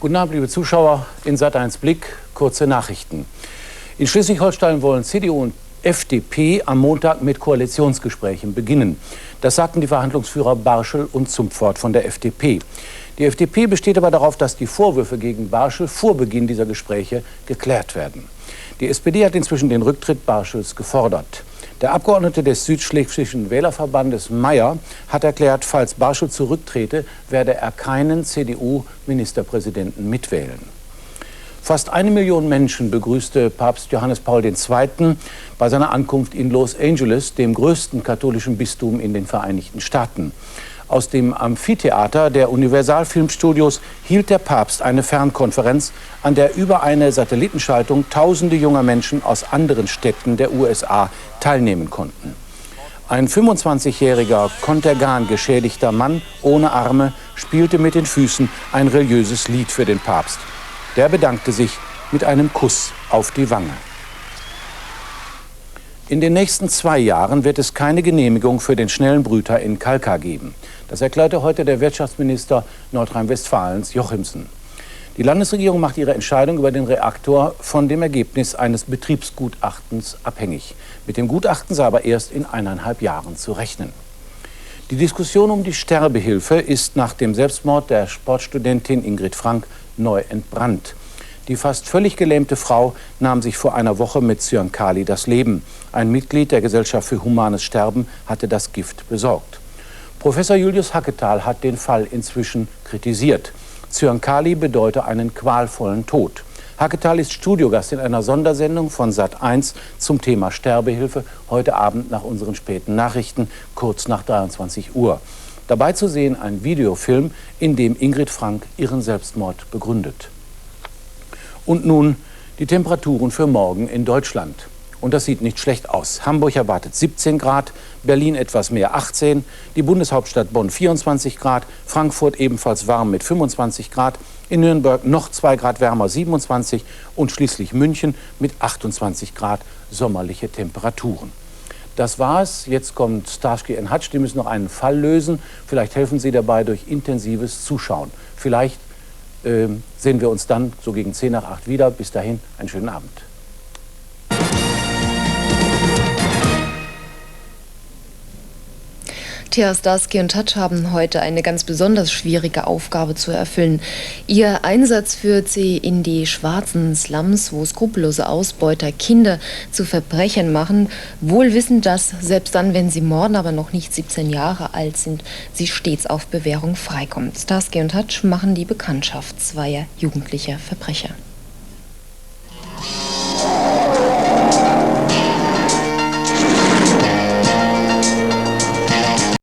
Guten Abend, liebe Zuschauer. In Sat.1 Blick kurze Nachrichten. In Schleswig-Holstein wollen CDU und FDP am Montag mit Koalitionsgesprächen beginnen. Das sagten die Verhandlungsführer Barschel und Zumpfort von der FDP. Die FDP besteht aber darauf, dass die Vorwürfe gegen Barschel vor Beginn dieser Gespräche geklärt werden. Die SPD hat inzwischen den Rücktritt Barschels gefordert. Der Abgeordnete des Südschleswigschen Wählerverbandes Mayer hat erklärt, falls Barschel zurücktrete, werde er keinen CDU-Ministerpräsidenten mitwählen. Fast 1 Million Menschen begrüßte Papst Johannes Paul II. Bei seiner Ankunft in Los Angeles, dem größten katholischen Bistum in den Vereinigten Staaten. Aus dem Amphitheater der Universal-Filmstudios hielt der Papst eine Fernkonferenz, an der über eine Satellitenschaltung Tausende junger Menschen aus anderen Städten der USA teilnehmen konnten. Ein 25-jähriger Kontergan-geschädigter Mann ohne Arme spielte mit den Füßen ein religiöses Lied für den Papst. Der bedankte sich mit einem Kuss auf die Wange. In den nächsten 2 Jahren wird es keine Genehmigung für den schnellen Brüter in Kalkar geben. Das erklärte heute der Wirtschaftsminister Nordrhein-Westfalens Jochimsen. Die Landesregierung macht ihre Entscheidung über den Reaktor von dem Ergebnis eines Betriebsgutachtens abhängig. Mit dem Gutachten sei aber erst in 1,5 Jahren zu rechnen. Die Diskussion um die Sterbehilfe ist nach dem Selbstmord der Sportstudentin Ingrid Frank neu entbrannt. Die fast völlig gelähmte Frau nahm sich vor einer Woche mit Zyankali das Leben. Ein Mitglied der Gesellschaft für humanes Sterben hatte das Gift besorgt. Professor Julius Hacketal hat den Fall inzwischen kritisiert. Zyankali bedeute einen qualvollen Tod. Hacketal ist Studiogast in einer Sondersendung von Sat.1 zum Thema Sterbehilfe, heute Abend nach unseren späten Nachrichten, kurz nach 23 Uhr. Dabei zu sehen ein Videofilm, in dem Ingrid Frank ihren Selbstmord begründet. Und nun die Temperaturen für morgen in Deutschland. Und das sieht nicht schlecht aus. Hamburg erwartet 17 Grad, Berlin etwas mehr 18, die Bundeshauptstadt Bonn 24 Grad, Frankfurt ebenfalls warm mit 25 Grad, in Nürnberg noch 2 Grad wärmer 27 und schließlich München mit 28 Grad sommerliche Temperaturen. Das war's. Jetzt kommt Starsky & Hutch. Die müssen noch einen Fall lösen. Vielleicht helfen Sie dabei durch intensives Zuschauen. Vielleicht sehen wir uns dann so gegen 10 nach 8 wieder. Bis dahin, einen schönen Abend. Tja, Starsky und Hutch haben heute eine ganz besonders schwierige Aufgabe zu erfüllen. Ihr Einsatz führt sie in die schwarzen Slums, wo skrupellose Ausbeuter Kinder zu Verbrechern machen, wohl wissend, dass selbst dann, wenn sie morden, aber noch nicht 17 Jahre alt sind, sie stets auf Bewährung freikommt. Starsky und Hutch machen die Bekanntschaft zweier jugendlicher Verbrecher.